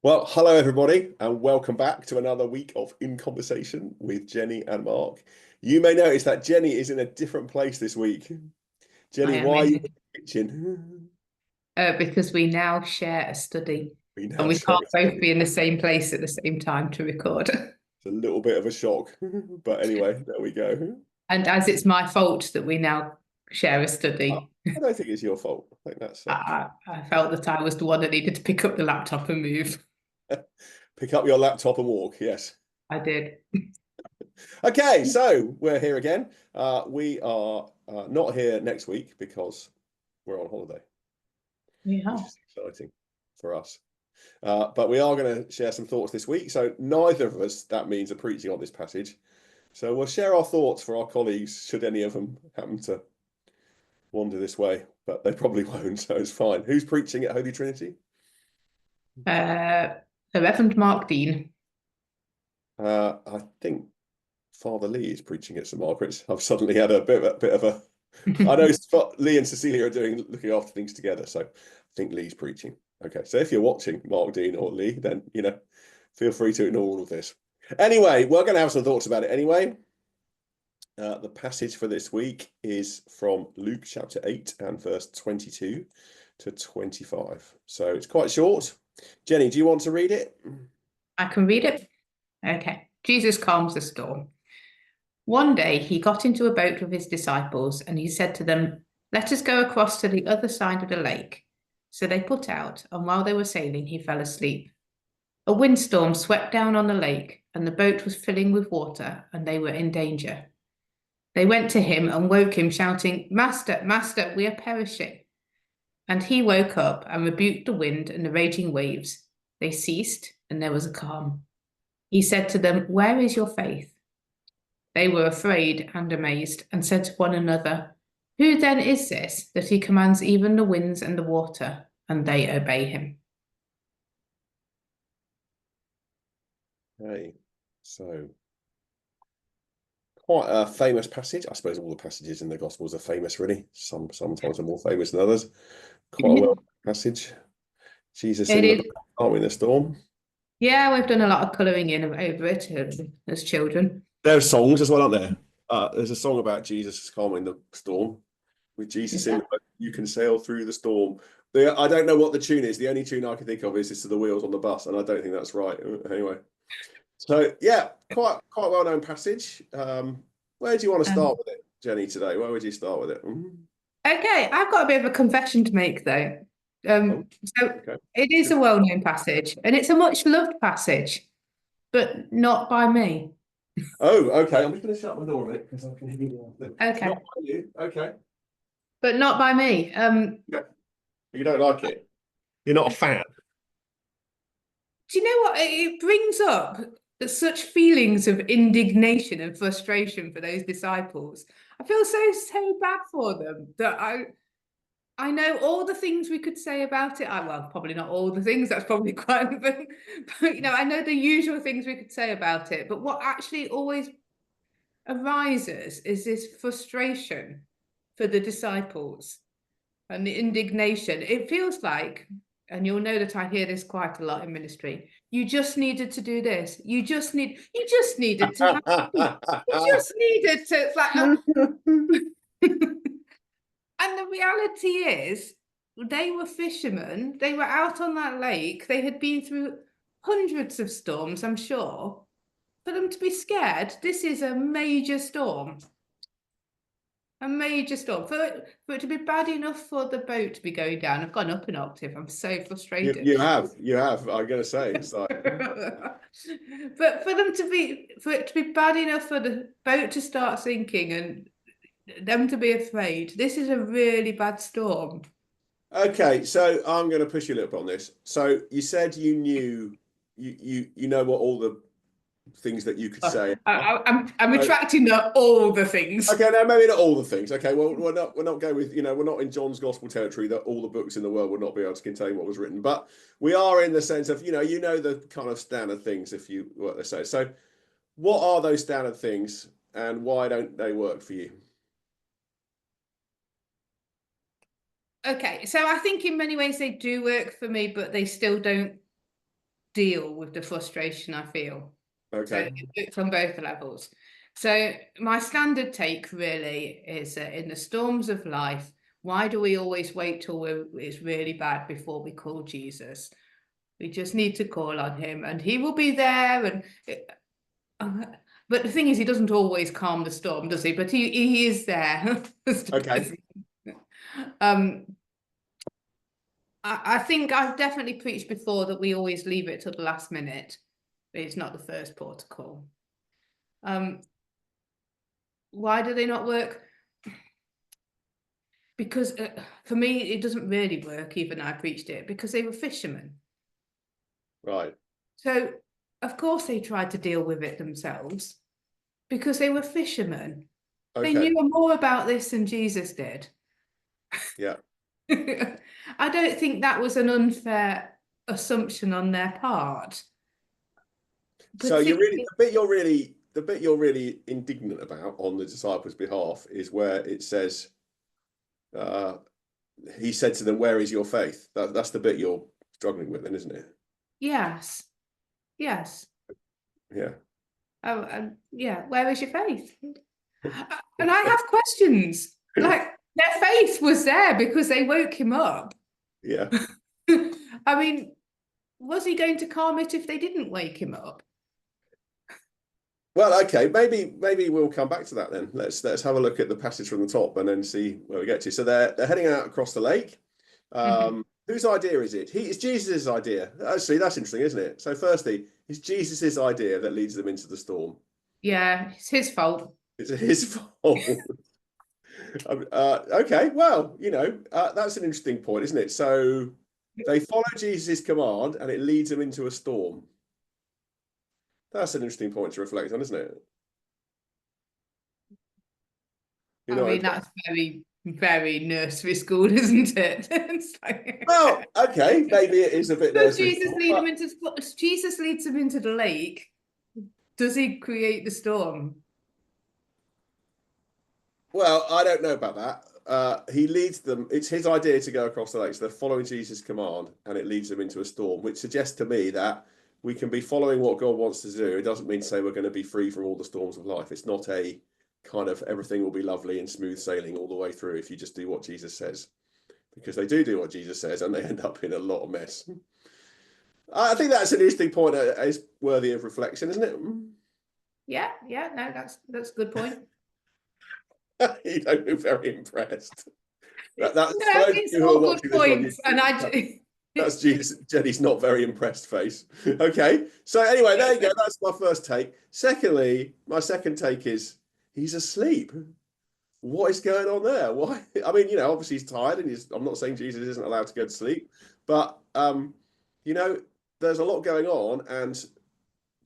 Well, hello everybody, and welcome back to another week of In Conversation with Jenny and Mark. You may notice that Jenny is in a different place this week. I Jenny, am why are you in in the kitchen? because we now share a study We and now we share can't a both study. be in the same place at the same time to record. It's a little bit of a shock, but anyway, there we go. And as it's my fault that we now share a I study, I don't think it's your fault. I think that's I felt that I was the one that needed to pick up the laptop and move. pick up your laptop and walk. Yes. I did. Okay, so we're here again. We are not here next week because we're on holiday, which Yeah. is exciting for us. But we are going to share some thoughts this week. So neither of us, that means, are preaching on this passage. So we'll share our thoughts for our colleagues, should any of them happen to wander this way, but they probably won't, so it's fine. Who's preaching at Holy Trinity? Uh, the Reverend Mark Dean. I think Father Lee is preaching at St Margaret's. I've suddenly had a bit of a. I know Lee and Cecilia are looking after things together, so I think Lee's preaching. Okay, so if you're watching Mark Dean or Lee, then feel free to ignore all of this. Anyway, we're going to have some thoughts about it anyway. The passage for this week is from Luke chapter 8 and verse 22 to 25. So it's quite short. Jenny, do you want to read it? I can read it. Okay. Jesus calms the storm. One day he got into a boat with his disciples and he said to them, "Let us go across to the other side of the lake." So they put out, and while they were sailing, he fell asleep. A windstorm swept down on the lake, and the boat was filling with water, and they were in danger. They went to him and woke him, shouting, "Master, Master, we are perishing." And he woke up and rebuked the wind and the raging waves. They ceased, and there was a calm. He said to them, "Where is your faith?" They were afraid and amazed, and said to one another, "Who then is this that he commands even the winds and the water, and they obey him?" Okay, so quite a famous passage. I suppose all the passages in the Gospels are famous, really. Sometimes are more famous than others. Quite a well passage. Jesus It in the is. boat, calming the storm. Yeah, we've done a lot of colouring in over it as children. There's songs as well, aren't there? There's a song about Jesus calming the storm. With Jesus in Yeah. the boat, you can sail through the storm. I don't know what the tune is. The only tune I can think of is "It's to the Wheels on the Bus," and I don't think that's right. Anyway, so yeah, quite well known passage. Where do you want to Um, start with it, Jenny? Today, where would you start with it? okay, I've got a bit of a confession to make though. Oh, So okay. it is Good. a well-known passage, and it's a much loved passage, but not by me. Oh, okay. I'm just going to shut my door a bit because I can hear you. Not Okay, by you. Okay. but not by me. Yeah. You don't like it. You're not a fan. Do you know what? It brings up such feelings of indignation and frustration for those disciples. I feel so bad for them that I know all the things we could say about it. Well, probably not all the things. That's probably quite, but I know the usual things we could say about it. But what actually always arises is this frustration for the disciples and the indignation. It feels like, and you'll know that I hear this quite a lot in ministry. You just needed to do this. You just needed to have peace. You just needed to. It's like, and the reality is, they were fishermen. They were out on that lake. They had been through hundreds of storms, I'm sure. For them to be scared, this is a major storm. A major storm. For it to be bad enough for the boat to be going down. I've gone up an octave. I'm so You frustrated. you have you have. I'm going to say it's like But for it to be bad enough for the boat to start sinking and them to be afraid, this is a really bad storm. okay. So I'm going to push you a little bit on this. So you said you knew you know what all the things that you could say. I'm So, retracting all the things. okay, now maybe not all the things. Okay, well we're not going with we're not in John's gospel territory that all the books in the world would not be able to contain what was written, but we are in the sense of you know the kind of standard things if you what they say. So what are those standard things and why don't they work for you? Okay, so I think in many ways they do work for me, but they still don't deal with the frustration I feel. So Okay. from both levels. So my standard take really is in the storms of life, why do we always wait till it's really bad before we call Jesus? We just need to call on him and he will be there. But the thing is, he doesn't always calm the storm, does he? But he is there. Okay. um, I think I've definitely preached before that we always leave it till the last minute. It's not the first port of call. Why do they not work? Because for me, it doesn't really work, even though I preached it, because they were fishermen. Right. So, of course, they tried to deal with it themselves because they were fishermen. They Okay. knew more about this than Jesus did. Yeah. I don't think that was an unfair assumption on their part. So you're really Particularly, the bit you're really indignant about on the disciples' behalf is where it says, uh, he said to them, "Where is your faith?" That's the bit you're struggling with, then, isn't it? yes, yes. Yeah. Oh, yeah. Where is your faith? And I have questions. Like their faith was there because they woke him up. Yeah. I mean, was he going to calm it if they didn't wake him up? Well, okay, maybe we'll come back to that then. Let's have a look at the passage from the top and then see where we get to. So they're heading out across the lake. Mhm. Whose idea is it? It's Jesus' idea. Actually, that's interesting, isn't it? So firstly, it's Jesus' idea that leads them into the storm. Yeah, it's his fault. It's his fault. Okay, well, that's an interesting point, isn't it? So they follow Jesus' command and it leads them into a storm. That's an interesting point to reflect on, isn't it? You're I not mean, impressed? that's very, very nursery school, isn't it? It's like, Well, okay, maybe it is a bit does nursery Jesus school, lead him but into Jesus leads him into the lake? Does he create the storm? well, I don't know about that. He leads them. It's his idea to go across the lake. So they're following Jesus' command, and it leads them into a storm, which suggests to me that we can be following what God wants to do. It doesn't mean to say we're going to be free from all the storms of life. It's not a kind of everything will be lovely and smooth sailing all the way through if you just do what Jesus says, because they do what Jesus says, and they end up in a lot of mess. I think that's an interesting point. Is worthy of reflection, isn't it? Yeah, yeah, no, that's a good point. You don't look very impressed. That's No, for those of it's you who are all good watching this on points, and YouTube. That's Jenny's not very impressed face. Okay. So anyway, there you go. That's my first take. Secondly, my second take is he's asleep. What is going on there? Why? I mean, obviously he's tired and I'm not saying Jesus isn't allowed to go to sleep, but you know, there's a lot going on and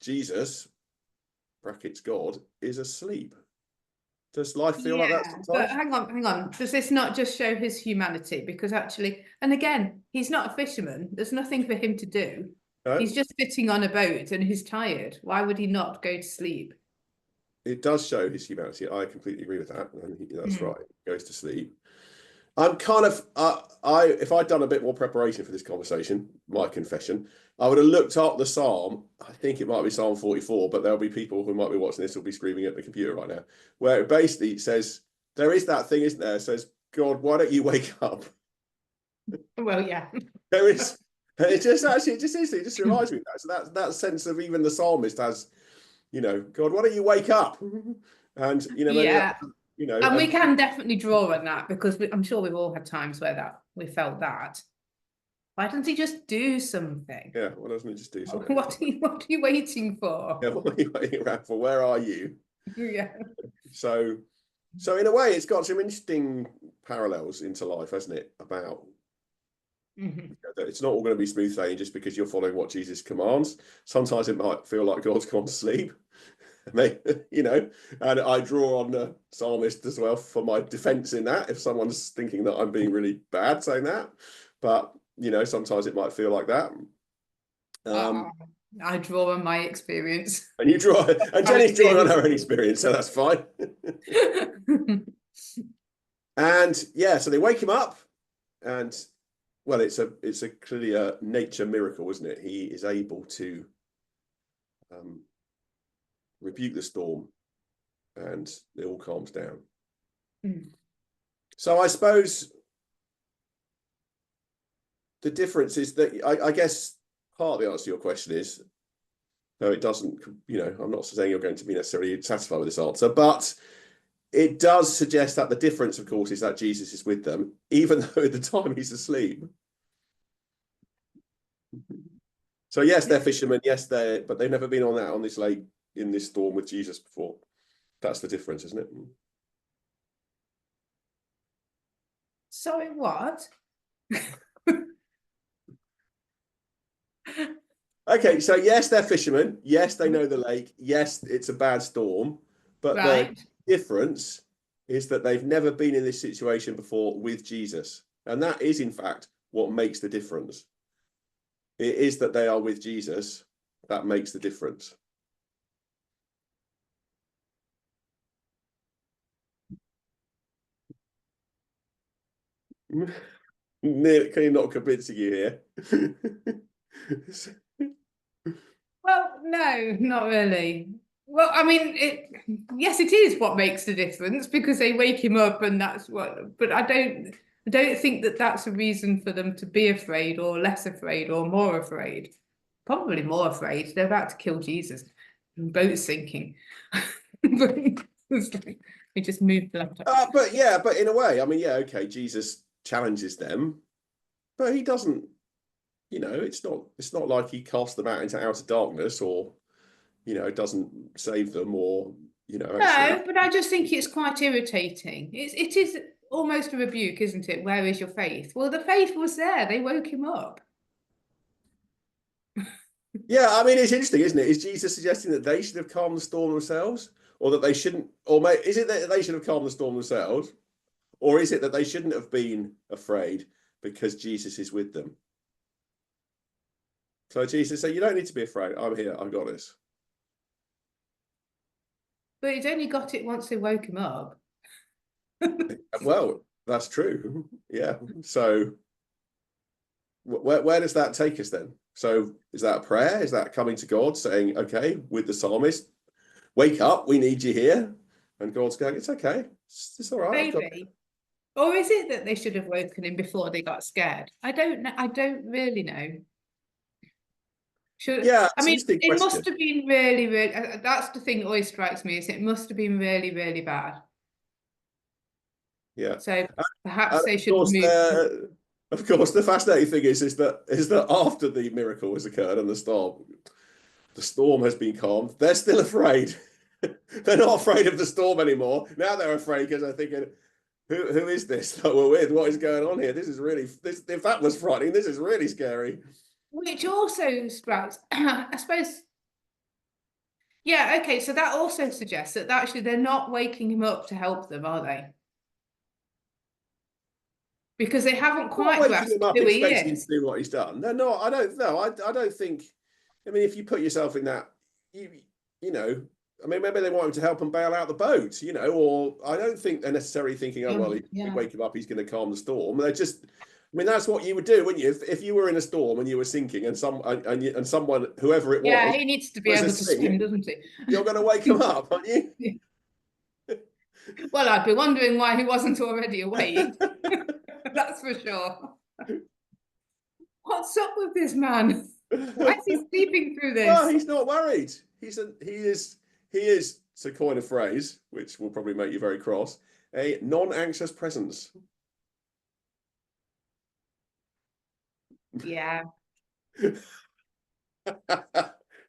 Jesus, brackets God, is asleep. Does life feel like that Yeah, but sometimes? hang on, hang on. Does this not just show his humanity? Because actually, and again, he's not a fisherman. There's nothing for him to do. No? He's just sitting on a boat and he's tired. Why would he not go to sleep? It does show his humanity. I completely agree with that. And that's Hmm. right. He goes to sleep. I'm kind of if I'd done a bit more preparation for this conversation, my confession, I would have looked up the psalm. I think it might be Psalm 44, but there'll be people who might be watching this who'll be screaming at the computer right now, where it basically says there is that thing, isn't there? It says, God, why don't you wake up? Well, yeah. There is, and it just reminds me of that. So that sense of even the psalmist has, God, why don't you wake up? And maybe that, Yeah. And we and can definitely draw on that because I'm sure we've all had times where we felt that. Why doesn't he just do something? yeah, why doesn't he just do something? What are you waiting for? Yeah, what are you waiting around for? Where are you? Yeah. So, so in a way, it's got some interesting parallels into life, hasn't it? About Mhm. that it's not all going to be smooth sailing just because you're following what Jesus commands. Sometimes it might feel like God's gone to sleep. And and I draw on the psalmist as well for my defense in that. If someone's thinking that I'm being really bad saying that, but sometimes it might feel like that. Uh, Um, I draw on my experience. and you draw, and Our Jenny's drawing on experience. her own experience, so that's fine. And yeah, so they wake him up, and well, it's a clearly a nature miracle, isn't it? He is able to rebuke the storm, and it all calms down. Mm. So I suppose the difference is that I guess part of the answer to your question is, no, it doesn't, I'm not saying you're going to be necessarily satisfied with this answer, but it does suggest that the difference, of course, is that Jesus is with them, even though at the time he's asleep. So yes, they're fishermen. Yes, but they've never been on this lake in this storm with Jesus before. That's the difference, isn't it? Sorry, what? Okay, so yes, they're fishermen. Yes, they know the lake. Yes, it's a bad storm. But the Right. difference is that they've never been in this situation before with Jesus. And that is, in fact, what makes the difference. It is that they are with Jesus that makes the difference. Clearly not convincing you here. Well, no, not really. Well, I mean, yes, it is what makes the difference because they wake him up, and that's what. But I don't think that that's a reason for them to be afraid or less afraid or more afraid. Probably more afraid. They're about to kill Jesus. The boat's sinking. We just moved the laptop. But in a way, I mean, yeah, okay, Jesus challenges them, but he doesn't. It's not like he casts them out into outer darkness, or doesn't save them, or actually. No, but I just think it's quite irritating. It is almost a rebuke, isn't it? Where is your faith? Well, the faith was there. They woke him up. Yeah, I mean, it's interesting, isn't it? Is Jesus suggesting that they should have calmed the storm themselves, or that they shouldn't, or is it that they should have calmed the storm themselves, or is it that they shouldn't have been afraid because Jesus is with them? So Jesus said, "You don't need to be afraid. I'm here. I've got this." But he'd only got it once they woke him up. Well, that's true. Yeah. So where does that take us then? So is that a prayer? Is that coming to God saying, okay, with the psalmist, wake up, we need you here? And God's going, it's okay. It's all right. I've got it. Maybe. Or is it that they should have woken him before they got scared? I don't know. I don't really know. Yeah, I it's an mean, interesting it must question. have been really, really. That's the thing that always strikes me is it must have been really, really bad. Yeah. So And perhaps they should have moved. of course, the fascinating thing is that after the miracle has occurred and the storm has been calmed, they're still afraid. They're not afraid of the storm anymore. Now they're afraid because they're thinking, who is this that we're with? What is going on here? This is really if that was frightening, this is really scary. Which also sprouts, I suppose. Yeah, okay. So that also suggests that actually they're not waking him up to help them, are they? Because they haven't I'm not quite waking grasped him up who he expecting him to is. do what he's done. They're not. I don't know. I don't think. I mean, if you put yourself in that, you know, I mean, maybe they want him to help them bail out the boat, or I don't think they're necessarily thinking, oh, well, if we Yeah. wake him up, he's going to calm the storm. They're just, I mean, that's what you would do, wouldn't you? If you were in a storm and you were sinking, and someone, whoever it Yeah, was, he needs to be was able to swim, asleep, doesn't he? you're going to wake him up, aren't you? Well, I'd be wondering why he wasn't already awake. That's for sure. What's up with this man? Why is he sleeping through Well, this? he's not worried. He is to coin a phrase, which will probably make you very cross, a non-anxious presence. Yeah, It's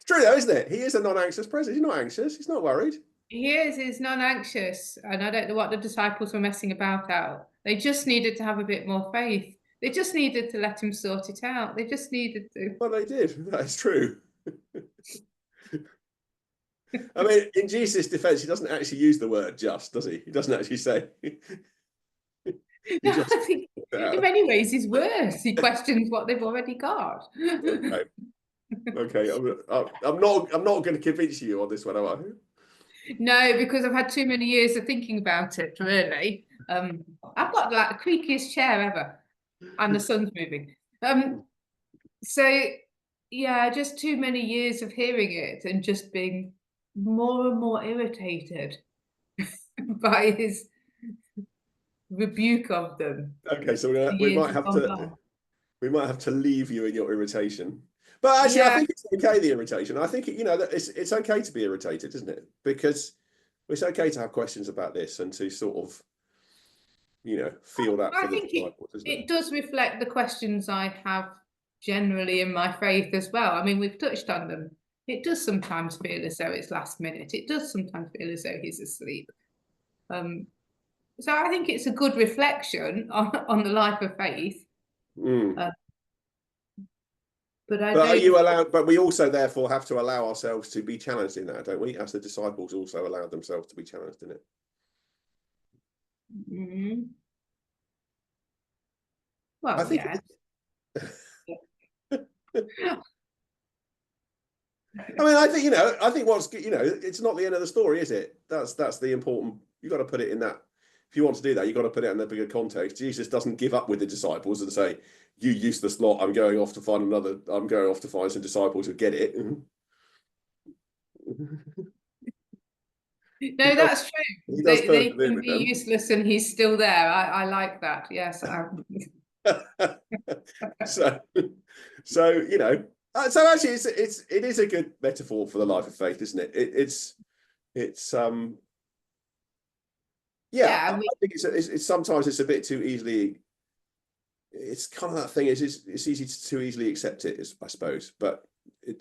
true though, isn't it? He is a non-anxious presence. He's not anxious. He's not worried. he is. He's non-anxious, and I don't know what the disciples were messing about out. They just needed to have a bit more faith. They just needed to let him sort it out. They just needed to. Well, they did. That is true. I mean, in Jesus' defense, he doesn't actually use the word just, does he? He doesn't actually say. He No, just I think in many ways he's worse. He questions what they've already got. okay. Okay. I'm not going to convince you on this one, am I? No, because I've had too many years of thinking about it, really. I've got like the creakiest chair ever. and the sun's moving. So yeah, just too many years of hearing it and just being more and more irritated by his rebuke of them. Okay, so The we years might have have gone to by. leave you in your irritation. But actually, I Yeah, think it's okay, the irritation. I think, that it's okay to be irritated, isn't it? Because it's okay to have questions about this and to sort of, feel that I for the think it disciples, isn't it? it does reflect the questions I have generally in my faith as well. I mean, we've touched on them. It does sometimes feel as though it's last minute. It does sometimes feel as though he's asleep. Um, so I think it's a good reflection on the life of faith. Mm. Uh, but I But are don't. you allowed? But we also therefore have to allow ourselves to be challenged in that, don't we? As the disciples also allowed themselves to be challenged in it. I Well, think. yeah. I mean, I think I think it's not the end of the story, is it? That's the important. You've got to put it in that. If you want to do that, you've got to put it in the bigger context. Jesus doesn't give up with the disciples and say, "You useless lot, I'm going off to find another. I'm going off to find some disciples who get it." No, that's true. He does They persevere can with be them. useless and he's still there. I like that. Yes. so, so actually, it is a good metaphor for the life of faith, isn't it? It's yeah. Yeah, I think it's sometimes it's a bit too easily. It's kind of that thing. It's easy to too easily accept it, I suppose, but it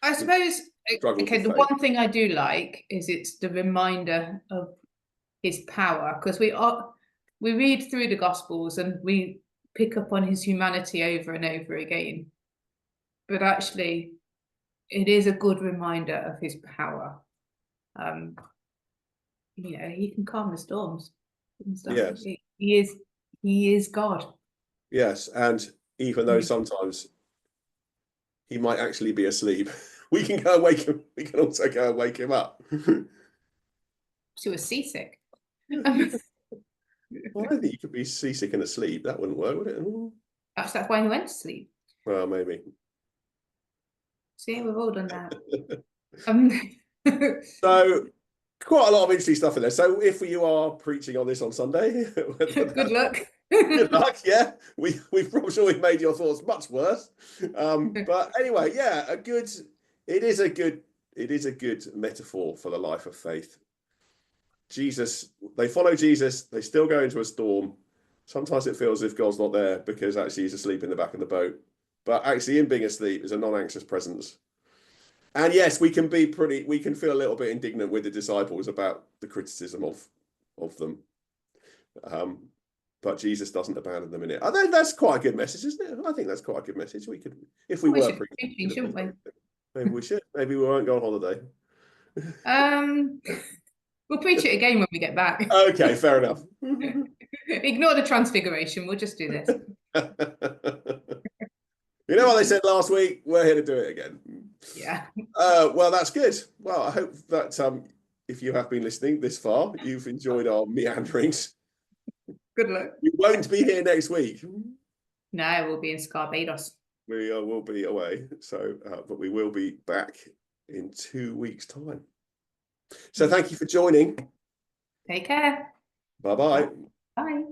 I suppose, struggles okay, with the faith. one thing I do like is it's the reminder of his power, because we read through the Gospels and we pick up on his humanity over and over again. But actually, it is a good reminder of his power. Um, he can calm the storms and stuff. Yes, He is God. yes, and even though sometimes he might actually be asleep, we can go and wake him. We can also go and wake him up. She was seasick. Well, I don't think you could be seasick and asleep. That wouldn't work, would it? That's why he went to sleep. Well, maybe. See, we've all done that. So, quite a lot of interesting stuff in there. So, if you are preaching on this on Sunday, Good luck. good luck. Yeah, I'm sure we've made your thoughts much worse. But anyway, yeah, It is a good. It is a good metaphor for the life of faith. They follow Jesus. They still go into a storm. Sometimes it feels as if God's not there because actually he's asleep in the back of the boat. But actually, in being asleep is a non-anxious presence. And yes, we can feel a little bit indignant with the disciples about the criticism of them. But Jesus doesn't abandon them in it. I think that's quite a good message, isn't it? I think that's quite a good message. We could, if we We were should be preaching, preaching, shouldn't we? maybe we should. Maybe we won't go on holiday. Um, we'll preach it again when we get back. Okay, fair enough. Ignore the transfiguration. We'll just do this. You know what they said last week? We're here to do it again. Yeah. Well, that's good. Well, I hope that if you have been listening this far, you've enjoyed our meanderings. Good luck. We won't be here next week. No, we'll be in Barbados. We will be away. So, but we will be back in 2 weeks' time. So, thank you for joining. Take care. Bye-bye. Bye.